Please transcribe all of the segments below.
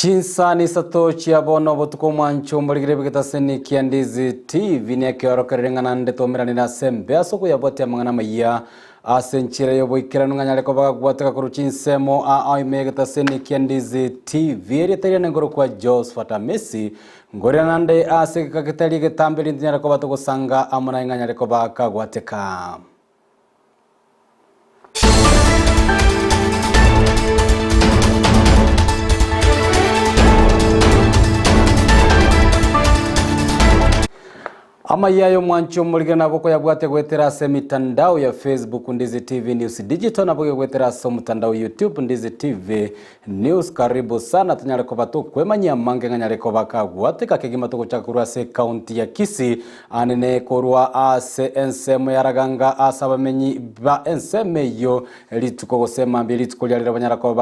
Chinsa ni Isato chiabono botuko mwancho mbaligire bigita kia Ndizi TV ni akiorokerengana ndeto miranira sembe asoko yabote amangana Amayia asenchire yoboikira nunganyale ko bagwateka ku Chinsemo Amayia kia Ndizi TV eritari nengoro kwa Josephat Amisi ngore nande aseka kitali getambeli ndinyale ko batoko sanga amana nganyale ko bakagwateka. Amayia yo mwancho muligana boko yabwate gwetera se mitandao ya Facebook Ndizi TV News Digital na boko gwetera so mtandao YouTube Ndizi TV News. Karibu sana tunyale ko batu kwemanya mange nganyale ko bakagwate kakegima to kuchakurwa se county ya Kisii anene korwa ase ensemo yaraganga asabamenyi ba enseme yo lituko gosema mbili tukolyalira banyara ko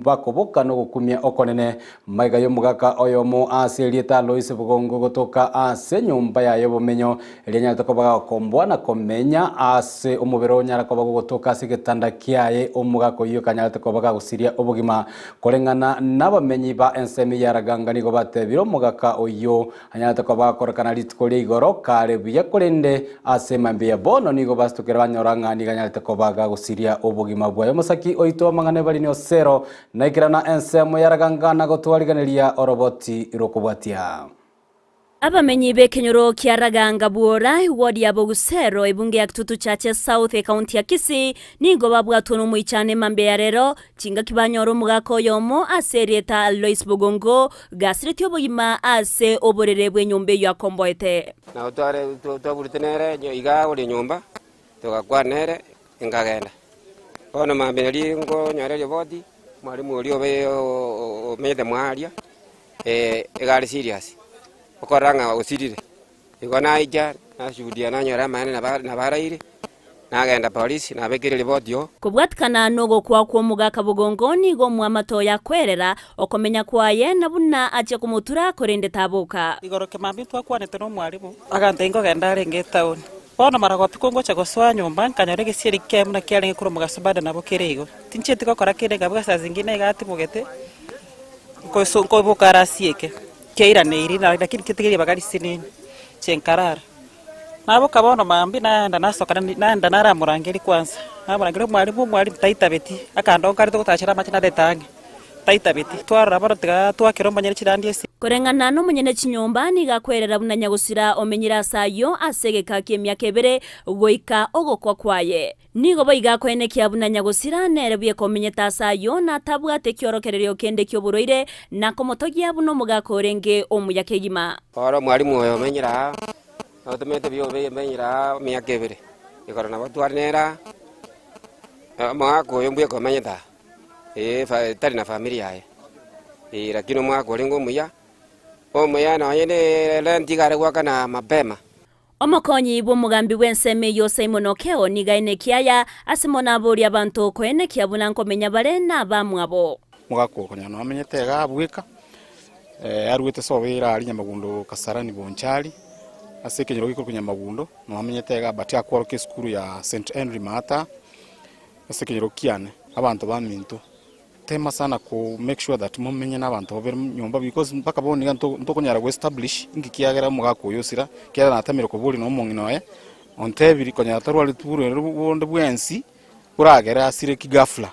bakoboka no gukumya okonene maiga yo mugaka oyomo ase lieta Loise Bugongo gotoka ase nyumba yayo menyo elinya tokobaga kombwana komenya ase umubero nyara kobago gotoka sigetanda kiaye omugako iyo kanyara tokobaga gusiria obugima korengana nabamenyi ba ensemi yaraganga nigo batebiro mugaka oyo anyara tokobaga korekana litkoli igoro kare biya korende ase mambia bono nigo bastukera banyoranga ni kanyara tokobaga gusiria obugima bwayo musaki oito mangane bali ni osero naikirana ensemo yaraganga nagotwaliganiria oroboti rokubwatia. Abamenyi bekenyoro kiaraganga buora ward ya Bogusero ebunge ya Kitutu Chache South County ya Kisii nigo babwatwa n'umuicane mambe ya rero kinga kibanyoro mugako yomo aserieta Loise Bugongo gasiriti obuyima ase oborerebwe nyombe ya komboete na utware tuburitenere iga uri nyumba tukakwanere ingagenda ono mambe lingo nyarele body mwalimu uri mede mwaria egari serious okoranga osirire igona ija nashuhudia nanyora mane na baraire nagenda polisi nabekire report yo kubwatikana nogo kwa mugaka Bugongo nigo mwamato ya kwerera okomenya kwaye nabuna aje kumutura korende tabuka igoroke mambitwa kwanete no mwalimu agantengo genda renge town bono maragoti kongo cha goswa nyumba kanyore gisiri kemna kyalenge kuro mugasubada nabo kirego tinchete kokora kire gabwa saa zingine gati mugete ko bukara sieke keira neiri na lakini kitigiri bagari sinini chenkarara nabo kabono mambi naenda nasoka naenda nara murangeri kwanza namurangeri mwalimu taita beti akando kari to kutachira machina detange taita beti twara barotega twakiromba nyeri chirandie korengana no munyene chinyomba ni gakwerera bunanya gusira omenyira sayo asegeka kyemyaka ebere goika ogokwa kwaye nigo boiga kwene kya bunanya gusira nerebuye komenyeta sayo na tabwate kyorokererio kende kyoburoire na komotogia buno mugakorenge omuyakegima ora mwalimu oyo menyira automate byo menyira myaka ebere ikora na batwarnera mwako yombuye komenyeta tari na familia yae lakini mwako lengo muya omuya na yene lentigare wakana mapema omokonyi bw'omugambi w'enseme yose monokeo nigaine kiaya asimona buri abantu kwene kiabuna nkomenya bare nabamwabo mugako konyano amenyete gabwika arwete sobera ari Nyamagundo Kasarani Bonchari asekenyero gikuru Nyamagundo no amenyete gabati akworoke skuru ya St Henry Mata asekenyero kiane abantu baminto tema sana ku make sure that mumenye nabantu bobera nyumba because mpaka boni ntokonyara go establish ingikiyagera mugako yosira kera natamira ko buri no munginoye ontebiri konyara tarwali tuburu bonde bwensi uragera asire kigafla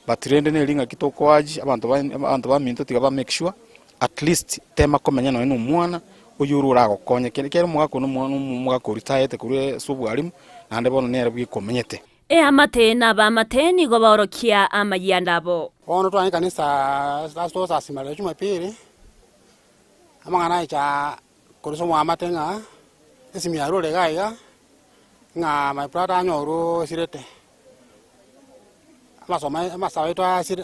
batrende ne linga kitoko aji abantu baminto tigaba make sure at least tema komenya no mwana oyuru urago konye kere mugako no mugako retire kuri subwalimu nande bono nere bwikomenyete amate nabamate nigo baorokia Amayia ndabo ono twani kanisa sasto sasimale Jumapili amangana cha kuriso mwamate nga esimyaro legaiga nga my brother anyoro sirete amasawe to asir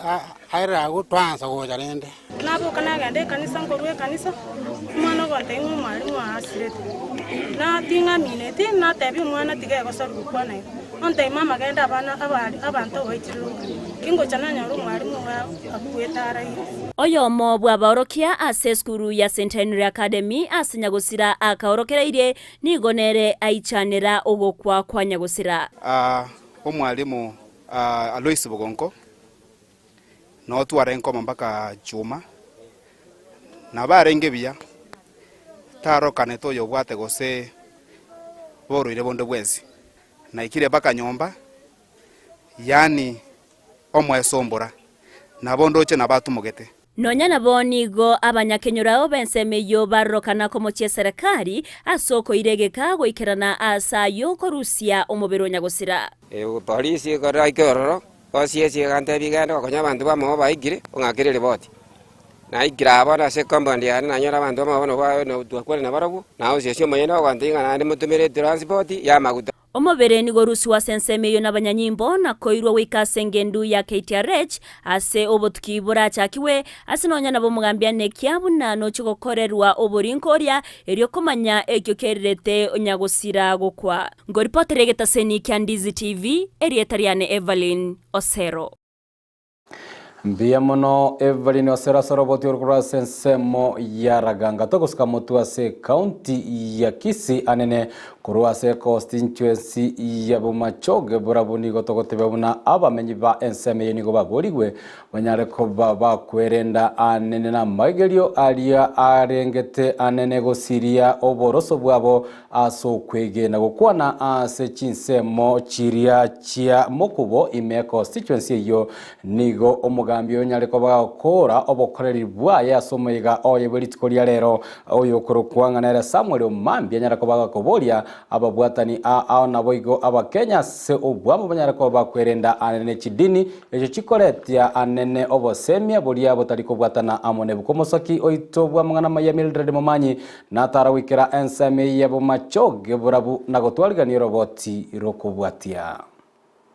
aira go twansa go jarende nabo kana gande kanisa ngorwe kanisa mwana go tengo mwalimu asirete na tinga minete na tebi mwana tiga go saru kwana onte mama genda abana abantu baitiro kingo chananya ru mwalimu akuetara oyo mo bwaborokia ase skuru ya St Henry Academy asinyagusira akaorokereire nigonere aichanira ogokwa kwa nyagusira omwalimu Loise Bugongo no tware nkoma mpaka Juma na barenge biya taro kaneto yobwate gose boruire bondo bwensi na ikire baka nyomba yani omwesombora na bondoche na batumugete nonya nabo nigo abanyakenyurao bensemeyo barokana ko mochie serikali asoko iregeka goikerana asayo korusia omubiro nyagusira polisi kora ikororo osiesi kante biganda konya bantu bamo baigire ongakire report na igraba na se compound ya na nyora bantu bamo ba no twakore na barabu na osiesi moyenda kwantinga na ndi mutumire transport ya maguta omubere ni gorusi wa sensemeyo n'abanyanyimbo na koirwa wikasengendu ya KTRH ase obotukibura chakiwe asinonya nabo mugambia nekiabu nano chikokorerwa oborinkoria eryo komanya ekyo kerete onyagusira gukwa ngoripotere getaseni kya Ndizi TV erietariane Evelyn Osero mbia muno Evelyn Osero soroboti urukura sensemo ya raganga tokusuka mutu ase county ya Kisii anene kurua se constituency ya bumachoge burabuni gotogotebe buna abamenyi ba enseme yenigo baborigwe banyare ko bakwerenda anene na magerio alia arengete anene gosiria oboroso bwabo aso kwegena gukwana ase Chinsemo chiria chia mokubo ime constituency yo nigo omugambyo nyare ko bakora obokoreri bwaya asomoiga oye bulitikoria lero oyo kurukwangana Samuel Omambi nyare ko bagakoboria ababwatani ao naboigo abakenya se obwamo banyara ko bakwerenda anene chidini ejo chikoretia anene obosemia bolia botariko bwatana amone bukomosoki oito bwamwana maya Mildred Momanyi na tarawikira ensame yabo machoge burabu nagotwalgani roboti rokobwatia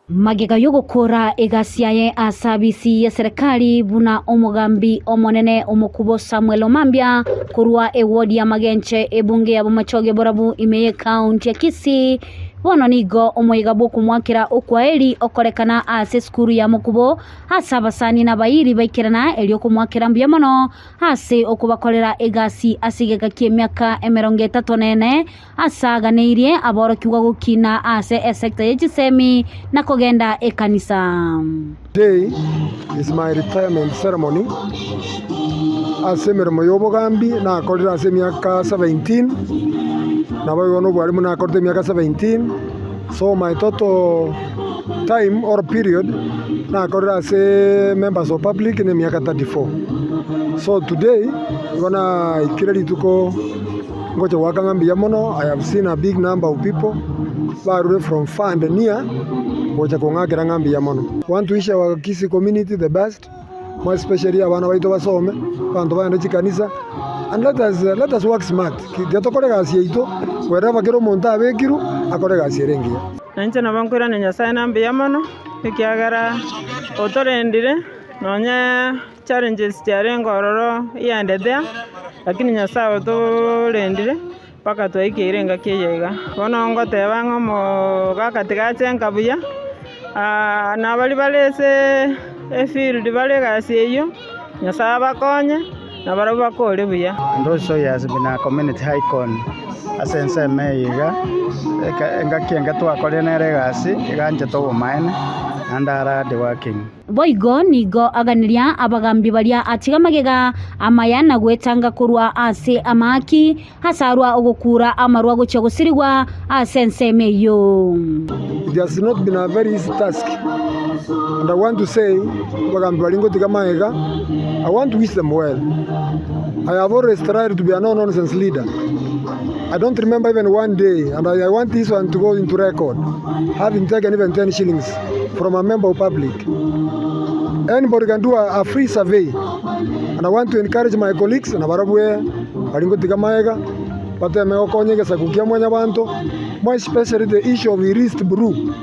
magega yogokora egasiaye asabisi ya serikali buna omugambi omonene omukubo Samuel Omambia kurwa ewodi ya magenche ebunge ya bumachoge borabu imeye county ya Kisii bono nigo omoiga boku mwakira okwaeli okorekana ase skuru ya mukubo hasabasani na bayiri baikirana elio kumwakira mbia mono ase okubakorera egasi asigega kiemyaka 34 asaganeirie aborokiwa gukina ase sector ya Gisemi na kogenda ekanisa. Today is my retirement ceremony. Ase mermo yobogambi na akorera ase myaka 17 na bayono bwari muna akorera myaka 17, so my total time or period na akorera ase members of public ni myaka 34. So today gonna ikireri tuko ngoje wakangambi ya mono. I have seen a big number of people barure from far and near ngoje kongagira ngambi ya mono. Want to wish our Kisii community the best, more especially abana baito basome bantu baende chikanisa, and let us work smart. Kigatokore gasi yeito wherever kero monta abekiru akore gasi rengia nanje nabankwira nyasaye nambi ya mono ikiagara otorendire nonya challenges cyarengororo yandedea lakini nyasaye otorendire paka twaikeirenga kiyega bono ngoteba ngomo gakatigacenga buya na bali balese field bale gasi eyo nyasaye bakonye na baro bakore buya. And also he has been a community icon asense meiga engakienga twakore nere gasi iganje to mine and are the working boigo nigo aganiria abagambi baria atiga magega Amayia na gwetanga kurwa ase amaki hasarwa ogukura amarwa gucha gusirigwa asense meyo. It has not been a very easy task, and I want to say abagambi balingo tiga magega, I want to wish them well. I have always tried to be a no-nonsense leader. I don't remember even one day, and I want this one to go into record, having taken even 10 shillings from a member of public. Anybody can do a free survey, and I want to encourage my colleagues and abarabwe balingo tigamaiga batemekonyege sakukia mwanya bantu, more especially the issue of erased brew.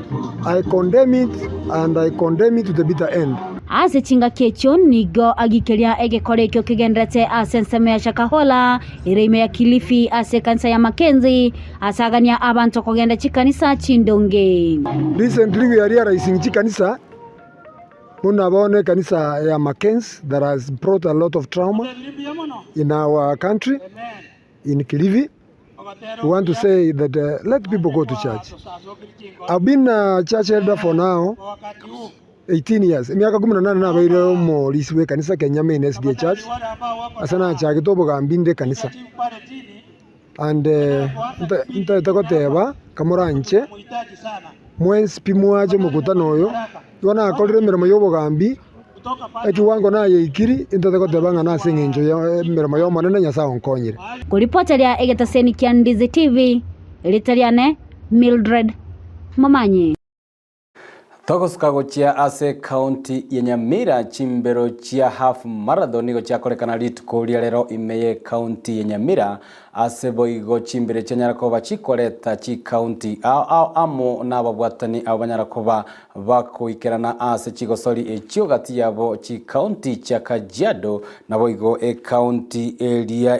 I condemn it, and I condemn it to the bitter end. Ase chinga kecho nigo agikeria egekore kyo kigendrete asenseme ya Shakahola ireime ya Kilifi ase kanisa ya Makenzi asagania abantu kogenda chikanisa Chindonge. Recently we are realizing chikanisa munabone kanisa ya Makenzi that has brought a lot of trauma in our country in Kilifi. We want to say that let people go to church. I've been a church elder for now 18 years miaka 18 nabaire omorisi we kanisa Kenya Main SDA Church asana chagito bogambinde kanisa and nta goteba kamoranche mwensi pimwaje mukutano oyo yona akorire mirimo y'obugambi ekiwango naye ikiri nta goteba ngana sing'enjo ya mirimo y'omonene Nyasaye onkonyire. Kuripoteria egetaseni kia Ndizi TV ritariane Mildred Momanyi. Togosuka gochia ase county ya Nyamira chimbero chia half marathon nigo chia korekana rituko ria rero imeye county ya Nyamira ase boigo chimbere chia Nyarakoba chikoreta chi county amo n'ababwatani abanyarakoba bakoikerana ase chigosori echio gati yabo chi county chia Kajiado na boigo county area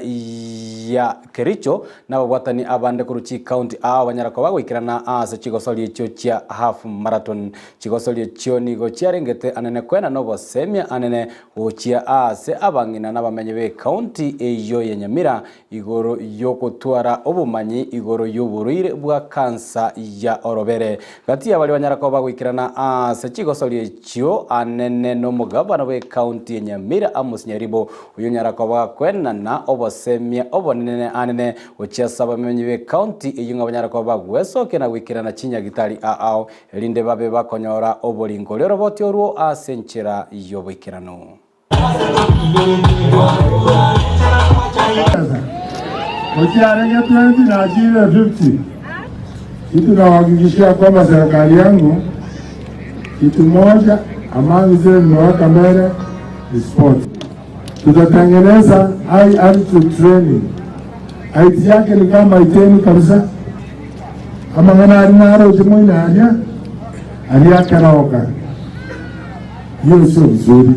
ya Kericho n'ababwatani abande kuru chi county abanyarakoba goikerana ase chigosori echio chia half marathon. Chigosoli echio nigo chiarengete anene kwena nobo semia anene ochia ase abangina n'abamenyi be county eyo ya Nyamira igoro yokotwara obumanyi igoro y'oburuire bwa kansa ya orobere gati abali banyarakoba gwikirana ase chigosoli echio anene no mugabana we county ya Nyamira Amisi Nyaribo uyo nyarakoba kwena na obosemia obonene anene ochia saba bamenyi be county eyo ngabanyarakoba gwesoke na gwikirana chinya gitari elinde babe bakonyora obolingo lero boti oruo asenchera yobikirano. Ukiarenge 20 na ajira 50. Kitu nawahakikishia kwamba serikali yangu kitu moja amani zile nimeweka mbele ni sport. Tutatengeneza high altitude training. IT yake ni kama iteni kabisa. Ama ngana arinaro jumuina alia karaoka. Hiyo sio vizuri.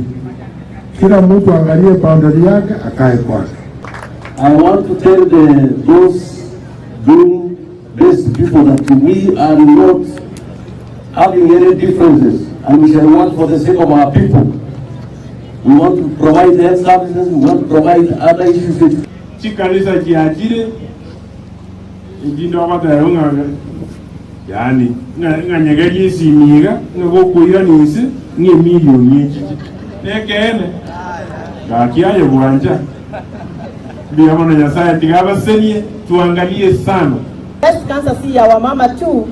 Kila mtu angalie boundary yake akae kwake. I want to tell those doing this people that we are not having any differences, and we shall want for the sake of our people. We want to provide health services, we want to provide other issues. Chikanisa kiajire ijindo batayonga yani nganyege simiga ngokuira nisi ni milioni nyingi nekene gakiaye bwanja bia mwana Nyasaye tigabasenie tuangalie sana. Breast cancer si ya wamama tu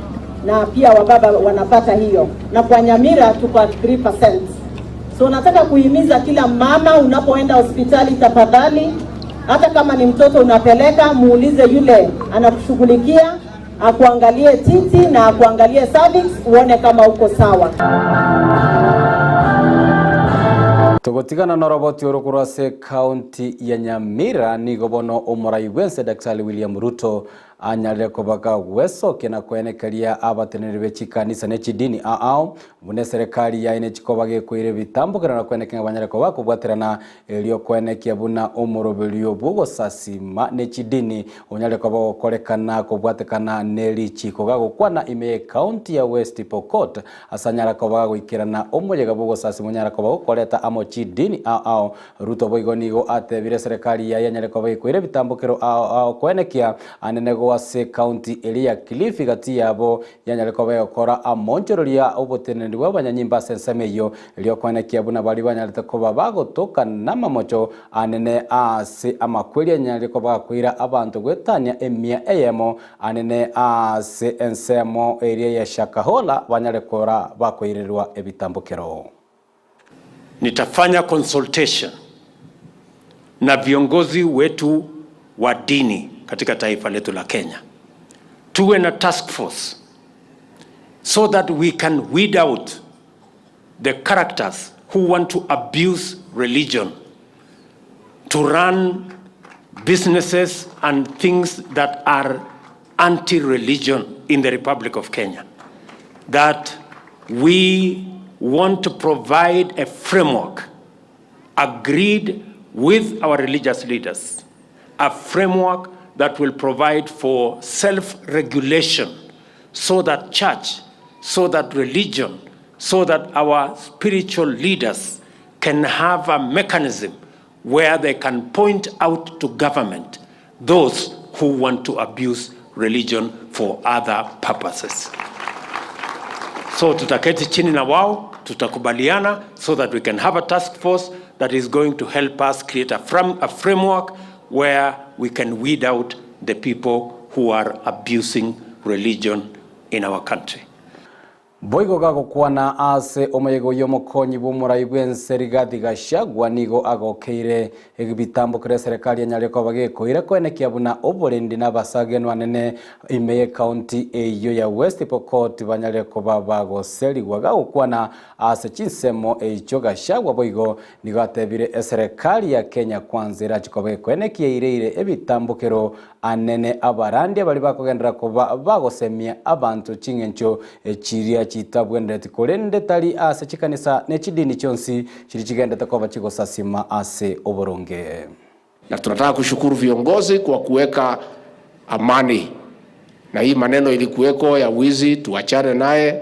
na pia wababa wanapata hiyo, na kwa Nyamira tuko 3%. So nataka kuhimiza kila mama unapoenda hospitali tafadhali, hata kama ni mtoto unapeleka, muulize yule anakushughulikia akuangalie titi na akuangalie cervix uone kama uko sawa. Togotigana na roboti orokurase county ya Nyamira nigo bono omorai wense Daktari William Ruto anyalire kobaga weso kena kwenekeria abatenere bechikanisa nechidini bune serikali ya ine chikobage kwire bitambo kana kwenekenya banyare koba kubwaterana elio kwenekia buna omorobelio bugo sasima nechidini onyale koba korekana kubwatekana neli chikoga gukwana ime county ya West Pokot asanyara koba gwikirana omuyega bugo sasima nyara koba koleta amo chidini Ruto boigonigo atebire serikali ya nyale koba kwire bitambokero kwenekia anenego wase county area Kilifi gati yabo yanyale koba yokora amonjororia obotenende bwabanyanyimba sensemeyo elio kwenekia buna bali banyale koba bagotoka namamocho anene ase amakweli yanyale koba kwira abantu gwetania emia eyemo anene ase ensemo area ya Shakahola banyale kora bakwirirwa ebitambokero. Nitafanya consultation na viongozi wetu wa dini katika taifa letu la Kenya. Tuwe na task force so that we can weed out the characters who want to abuse religion, to run businesses and things that are anti-religion in the Republic of Kenya. That we want to provide a framework agreed with our religious leaders, a framework that will provide for self-regulation so that church, so that religion, so that our spiritual leaders can have a mechanism where they can point out to government those who want to abuse religion for other purposes. So tutaketi chini na wao tutakubaliana so that we can have a task force that is going to help us create a framework where we can weed out the people who are abusing religion in our country. Boigo gago kwana ase omuyego yomokonyi bumurai bwense Rigathi Gachagua nigo agokeire egibitambo kire serikali ya Nyareko bagikoire kwenekia buna oborendi n'abasagenwa nene imeye county eyo ya West Pokot Banyareko bagoserigwa gago kwana ase chinsemo echo Gachagua boigo nigo atebire serikali ya Kenya kwanza irachikobe kwenekia ireire ebitambokero anene abarandi bali bakogendera kuba bagosemia abantu chingencho echiria chitabwendete kolende tali ase chikanisa nechidini chonsi chiri chigendete kwa chigosasima ase oboronge. Na tunataka kushukuru viongozi kwa kuweka amani, na hii maneno ilikuweko ya wizi tuachane naye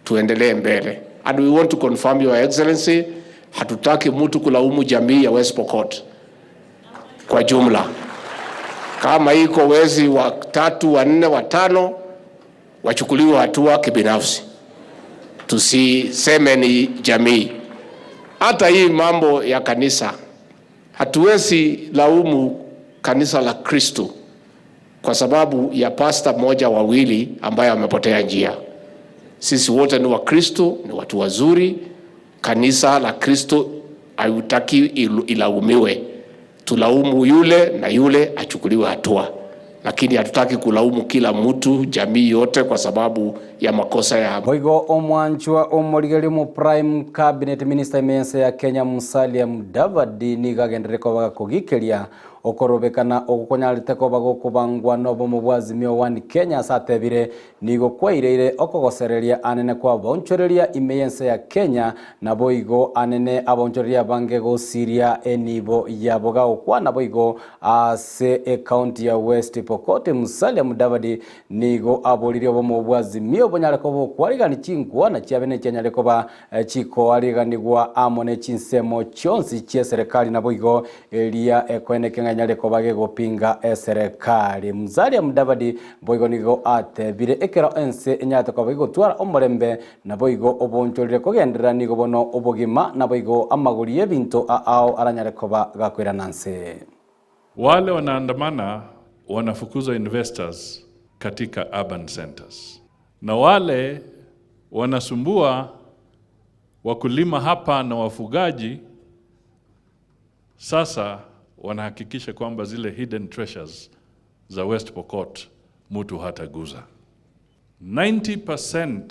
tuendelee mbele. And we want to confirm your excellency, hatutaki mtu kulaumu jamii ya West Pokot kwa jumla. Kama iko wezi wa 3, wa 4, wa 5 wachukuliwe hatua kibinafsi. Tusiseme ni jamii. Hata hii mambo ya kanisa, hatuwezi laumu kanisa la Kristo kwa sababu ya pasta moja wawili ambaye amepotea njia. Sisi wote ni wa Kristo, ni watu wazuri. Kanisa la Kristo hayutaki ilaumiwe. Tulaumu yule na yule achukuliwe hatua, lakini hatutaki kulaumu kila mtu, jamii yote kwa sababu ya makosa ya boigo omwanchwa omorigeri mu prime cabinet minister imense ya Kenya Musalia Mudavadi nigagendereko bagakugikeria okorobekana okukonyarite ko bagokubangwa nobo mu bwazimio wani Kenya satebire nigo kwaireire okogosereria anene kwa bonchoreria imense ya Kenya na boigo anene abonchoreria bange go Syria enibo yaboga okwana boigo ase county ya West Pokot. Musalia Mudavadi nigo abolire obo mu bwazimio bonyareko bo kwarigani chingwa na chiabene chenyareko ba chiko ariganigwa amone chinsemo chonsi chia serikali na boigo elia ekweneke Nyareko bage gopinga serikali. Musalia Mudavadi boigo nigo atebire ekero ense enyate ko boigo twara omorembe na boigo obonchorire kogendera nigo bono obogima na boigo amaguri ebinto ao aranyareko gakwira nanse. Wale wanaandamana wanafukuza investors katika urban centers, na wale wanasumbua wakulima hapa na wafugaji sasa wanahakikisha kwamba zile hidden treasures za West Pokot mtu hataguza. 90%,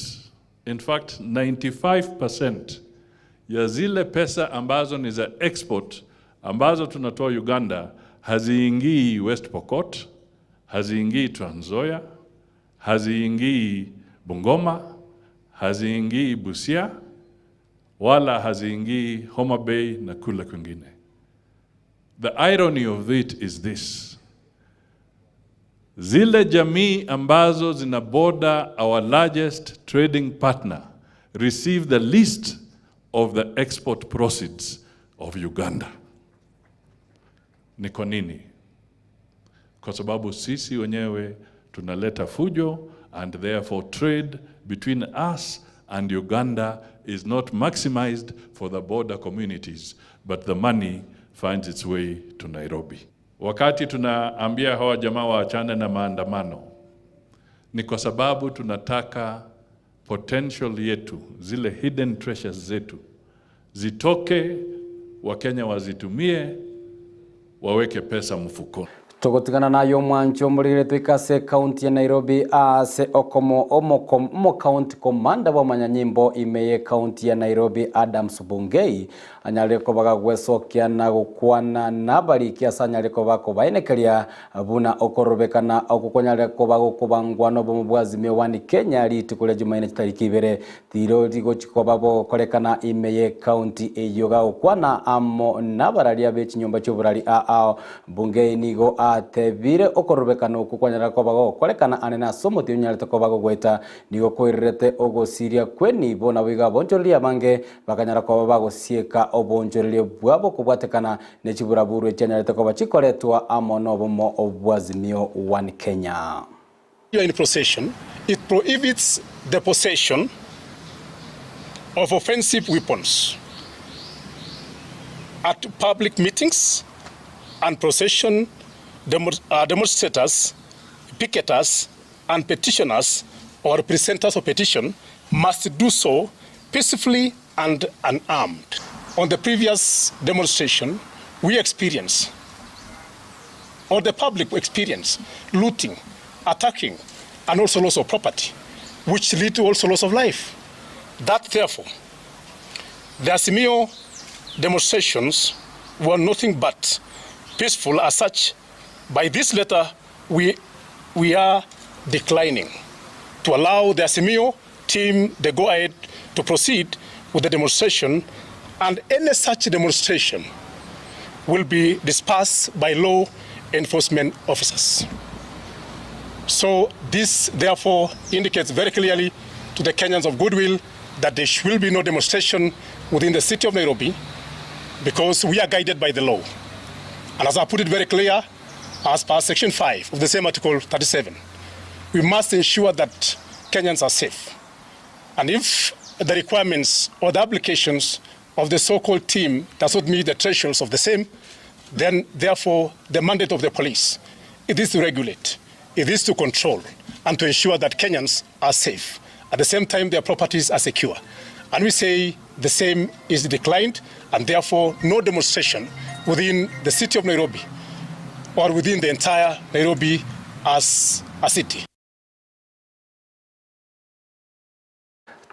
in fact 95% ya zile pesa ambazo ni za export ambazo tunatoa Uganda haziingii West Pokot, haziingii Trans Nzoia, haziingii Bungoma, haziingii Busia, wala haziingii Homa Bay na kule kwingine. The irony of it is this: zile jamii ambazo zina border our largest trading partner receive the least of the export proceeds of Uganda. Ni kwa nini? Kwa sababu sisi wenyewe tunaleta fujo, and therefore trade between us and Uganda is not maximized for the border communities, but the money finds its way to Nairobi. Wakati tunaambia hawa jamaa waachane na maandamano, ni kwa sababu tunataka potential yetu, zile hidden treasures zetu zitoke, Wakenya wazitumie, waweke pesa mfukoni. Togotigana nayo mwancho murire twikase county ya Nairobi ase omo county commander wa manyanyimbo imeye county ya Nairobi Adams Bungei anyareko bagagwesokia na gukwana nabari kiasa anyareko bako bainekeria buna okorobekana okukonyareko bagokubangwa no bomubwazimio wani Kenya litukule Jumaine tariki 2 tiro ligochiko babo korekana imeye county eyoga okwana amo nabararia bechinyomba cy'uburari Bungei nigo atebire okorobekana okukwanyara ko bago korekana anena somo tiunyarete ko bago gweta nigo koirete ogosiria kweni bona wiga bonchoria bange bakanyara ko bago sieka obonchoria bwabo kubwatekana nechiburaburu ekyanyarete ko bachikoretwa amono bomo obwazimio one Kenya. You are in possession, it prohibits the possession of offensive weapons at public meetings and procession, demonstrators, picketers, and petitioners or presenters of petition must do so peacefully and unarmed. On the previous demonstration, we experienced, or the public experienced, looting, attacking, and also loss of property, which lead to also loss of life. That therefore, the Azimio demonstrations were nothing but peaceful as such. By this letter, we are declining to allow the Azimio team the go-ahead to proceed with the demonstration, and any such demonstration will be dispersed by law enforcement officers. So this therefore indicates very clearly to the Kenyans of goodwill that there will be no demonstration within the city of Nairobi, because we are guided by the law. And as I put it very clear, as per Section 5 of the same Article 37, we must ensure that Kenyans are safe. And if the requirements or the applications of the so-called team does not meet the thresholds of the same, then therefore the mandate of the police, it is to regulate, it is to control, and to ensure that Kenyans are safe. At the same time, their properties are secure. And we say the same is declined, and therefore no demonstration within the city of Nairobi or within the entire Nairobi as a city.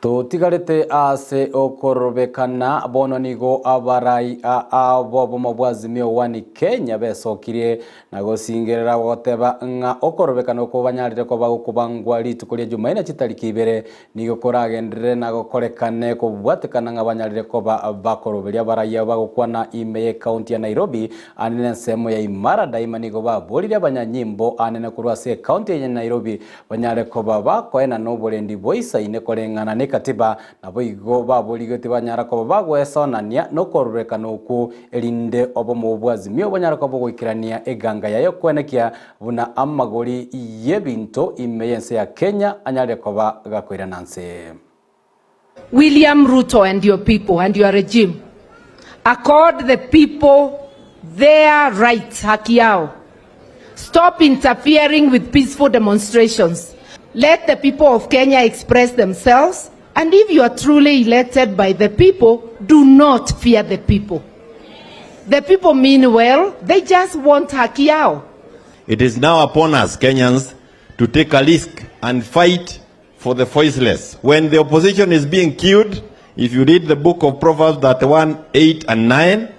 Tutigarite ase okorobekana bono nigo abarai abo bomobwazimio wani Kenya besokirie na gosingerera goteba nga okorobekana okobanyarire koba okubangwa litukuria Jumaine chitariki 2 nigo koragendere na gokorekane kubwatekana nga banyarire koba bakoroberia abarai bagokwana Imeye County ya Nairobi anene semo ya Imara daima nigo baborire abanyanyimbo anene kurwase County ya Nairobi banyare koba bakoena noborendi boisa ine korengana katiba na boigo baborigete banyara ko bagwesonania no korrekana uku elinde obo mubwazimio banyara ko bogwikirania eganga yayo kwenekia buna amagori yebinto imeyense ya Kenya anyare ko bagakwira nanse. William Ruto and your people and your regime accord the people their rights, haki yao. Stop interfering with peaceful demonstrations. Let the people of Kenya express themselves. And if you are truly elected by the people, do not fear the people. The people mean well, they just want haki yao. It is now upon us, Kenyans, to take a risk and fight for the voiceless. When the opposition is being killed, if you read the book of Proverbs 31, 8 and 9,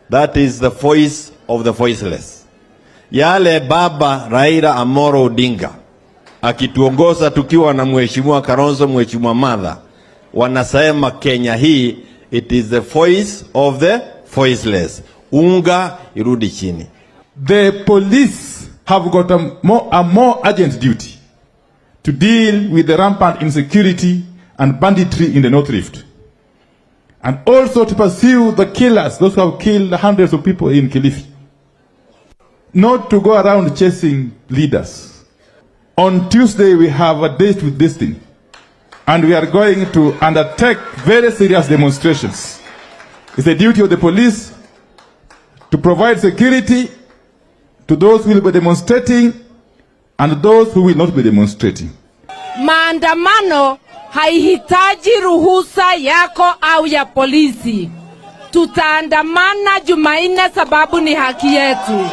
that is the voice of the voiceless. Yale Baba Raila Amolo Odinga akituongoza tukiwa na mheshimiwa Kalonzo, mheshimiwa Martha, wanasema Kenya hii, it is the voice of the voiceless. Unga irudi chini. The police have got a more urgent duty to deal with the rampant insecurity and banditry in the North Rift, and also to pursue the killers, those who have killed hundreds of people in Kilifi. Not to go around chasing leaders. On Tuesday, we have a date with Destiny, and we are going to undertake very serious demonstrations. It's the duty of the police to provide security to those who will be demonstrating and those who will not be demonstrating. Maandamano haihitaji ruhusa yako au ya polisi. Tutaandamana Jumaine sababu ni haki yetu.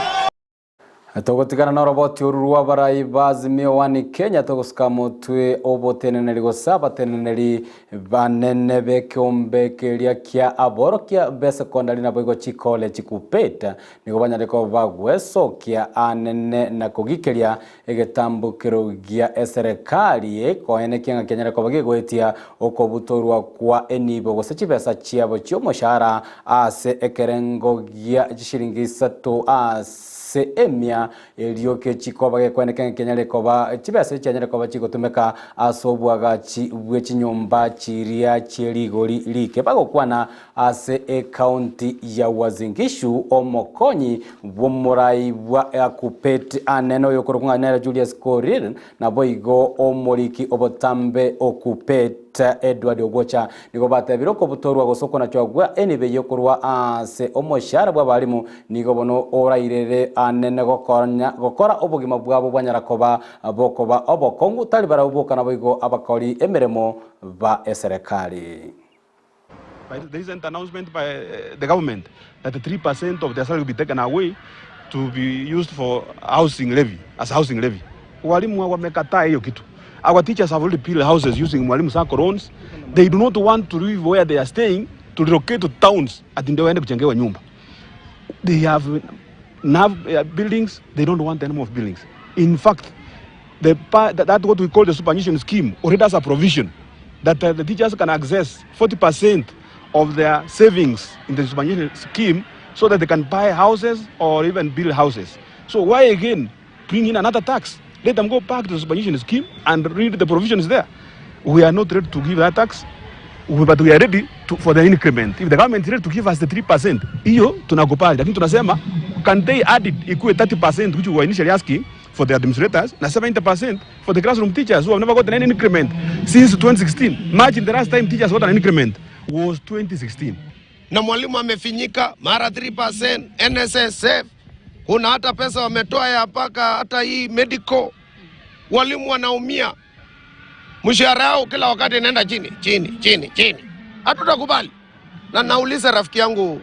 Togotikana na roboti ururwa barai bazimio wani Kenya togoskamo twe oboteneneri gosaba teneneri banene bekombe kelia kia aborokia bese kondali na boigo chikole chikupeta nigo banyareko bagweso kia anene na kogikelia egetambukiro gia serikali koene kinga kenyareko bagigwetia okobutorwa kwa enibo gosechi besa chiabo chyomoshara ase ekerengo gia shilingi 3 se emia elioke chikoba ke kweneke Kenya koba chibese cyanyere koba chigotumeka asobwaga chibwe chinyomba chiria chirigori like bagokwana ase county ya Wazingishu omokonyi bomurai wa akupeti aneno yokorungana Julius Korir na boigo omoriki obotambe okupeti Edward Ogocha nigo batebiro ko butorwa gosoko na cyagwa enibe yo kurwa ase omoshara bw'abarimu nigo bono orairere anene gokora obugima bwabo bwanyarakoba bokoba obokongu tali barabuka naboigo abakori emeremo ba eserekali. There is an announcement by the government that 3% of their salary will be taken away to be used for housing levy, as housing levy. Walimu wamekataa hiyo kitu. Our teachers have already built houses using Mwalimu Sacco loans. They do not want to live where they are staying to relocate to towns ati ndio waende kujengewa nyumba. They have buildings, they don't want any more buildings. In fact, that what we call the superannuation scheme already has a provision that the teachers can access 40% of their savings in the superannuation scheme so that they can buy houses or even build houses. So why again bring in another tax? Let them go back to the superannuation scheme and read the provisions there. We are not ready to give that tax, but we are ready for the increment. If the government is ready to give us the 3%, hiyo tunakubali, lakini tunasema can they add it equal 30% which we were initially asking for the administrators na 70% for the classroom teachers who have never gotten any increment since 2016. Imagine the last time teachers got an increment was 2016. Na mwalimu amefinyika mara 3%, NSSF, kuna hata pesa wametoa ya paka hata hii medical. Walimu wanaumia. Mshahara yao kila wakati inaenda chini. Hatutakubali. Na nauliza rafiki yangu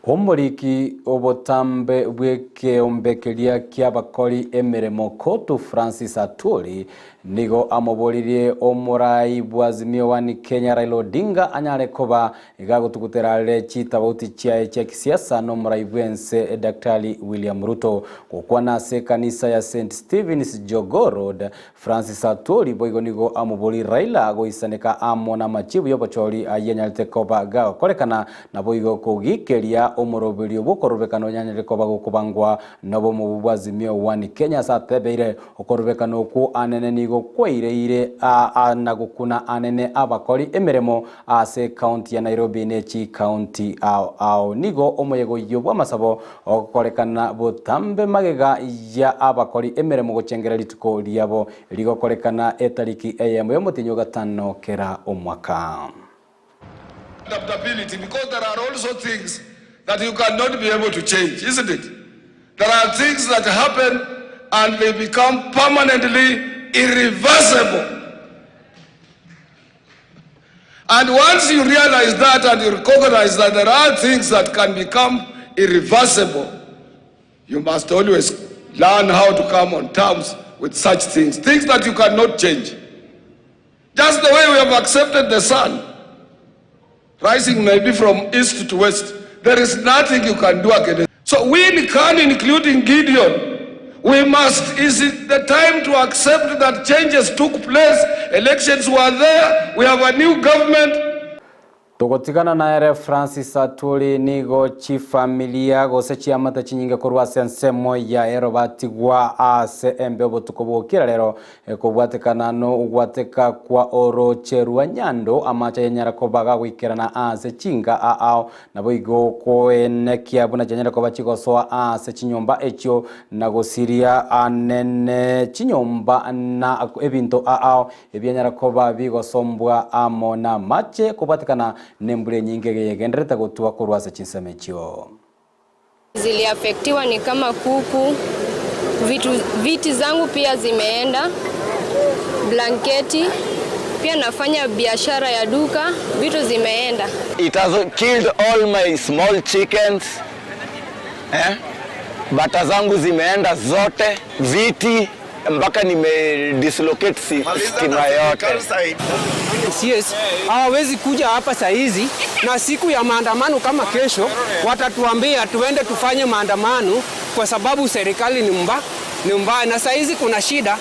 Omoriki obotambe bweke ombekeria kiabakori emeremo kotu Francis Atwoli nigo amoboririe omurai bwazimio wani Kenya Raila Odinga anyare koba igagutuguterare chitabauti chia kisiasa no murai bwense Daktari William Ruto kokwana se kanisa ya St Stephen's Jogoo Road. Francis Atwoli boigo nigo amobori Raila goisaneka amona machibu yobachori ayanyarite koba ga korekana na boigo kugikeria omoroberio bokorobekano nyanyere koba gukubangwa nabo mu bwazimio wani Kenya satebeire okorobekano ku anene nigo kweire na gukuna anene abakori emeremo ase county ya Nairobi nechi county ao nigo omoyego yobwa masabo okorekana botambe magega ya abakori emeremo gochengera lituko liabo ligokorekana etariki AM yo mutinyo gatano kera omwaka. Adaptability, because there are also things that you cannot be able to change, isn't it? There are things that happen and they become permanently irreversible. And once you realize that and you recognize that there are things that can become irreversible, you must always learn how to come on terms with such things that you cannot change. Just the way we have accepted the sun rising maybe from east to west, there is nothing you can do against. So we can, including Gideon, we must, is it the time to accept that changes took place, elections were there, we have a new government. Togotikana na ere Francis Atwoli nigo chifamilia gose chiamata chinyinge korwa sensemo ya ero batigwa ase embe obotukobokira lero ekobwatekana no ugwateka kwa orocherwa nyando amacha yenyara kobaga gwikerana ase chinga ao nabo igo koenekia buna jenyara koba chigosoa ase chinyomba echo nagosiria anene chinyomba na ebinto ao ebyenyara koba bigosombwa amona mache kobwatekana nembure nyingi yegendereta gutua kurwasa Chinsa mechio. Ziliafektiwa ni kama kuku, viti zangu pia zimeenda, blanketi, pia nafanya biashara ya duka, vitu zimeenda. It has killed all my small chickens. Bata zangu zimeenda zote, viti mpaka nimedislocate stima yote. Yes, hawezi kuja hapa saa hizi na siku ya maandamano kama kesho watatuambia tuende tufanye maandamano kwa sababu serikali ni mbaya na saa hizi kuna shida.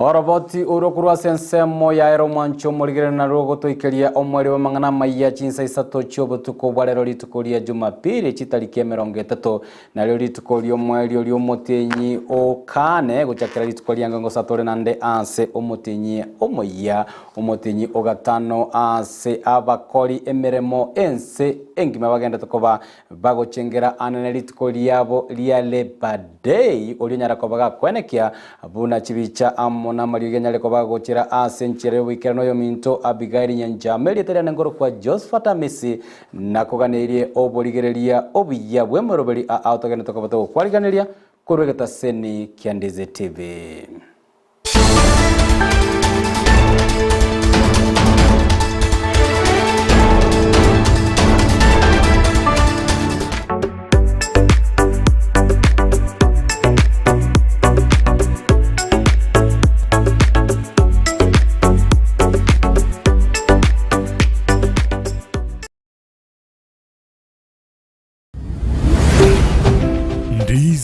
Oroboti urokurwa sensemo ya ero mwancho morigere na rogo toikeria omweri wa mangana maiya Chinsa Isato chobo tuko bwarero litukoria Jumapili chitariki 30 na leo litukoria omweri oli omotenyi okane guchakira litukoria ngango satore nande anse omotenyi omoya omotenyi ogatano anse abakori emeremo ense engima bagenda tukoba bagochengera anene litukoria abo lia Labor Day oli nyara kobaga kwenekia abuna chibicha amo mona mariuge nyale ko bagochira asenchire wikeno yo minto Abigail Nyanjameli terane ngoro kwa Josephat Amisi nakoganirie oboligereria obiya bwemoroberi autogene tokabato kwariganiria kurwegeta seni kya Ndizi TV.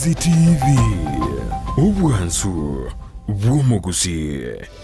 Ndizi TV, ubwansu bw'Gusii.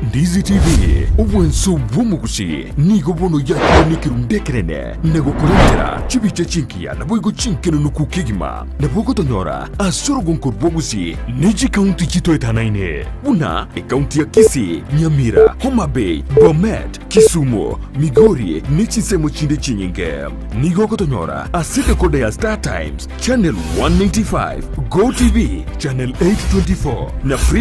Ndizi TV, ubwansu bw'Gusii nigo bono yakire nikirundekerene nego kurengera chibiche chinkia na boigo chinkeno nukukigima na bogo tonyora asoro gonkor Gusii niji county chito etanaine una county ya Kisii, Nyamira, Homa Bay, Bomet, Kisumu, Migori ni Chinsa chinde chinyinge nigo kotonyora aside kode ya Star Times channel 195, Go TV channel 824 na free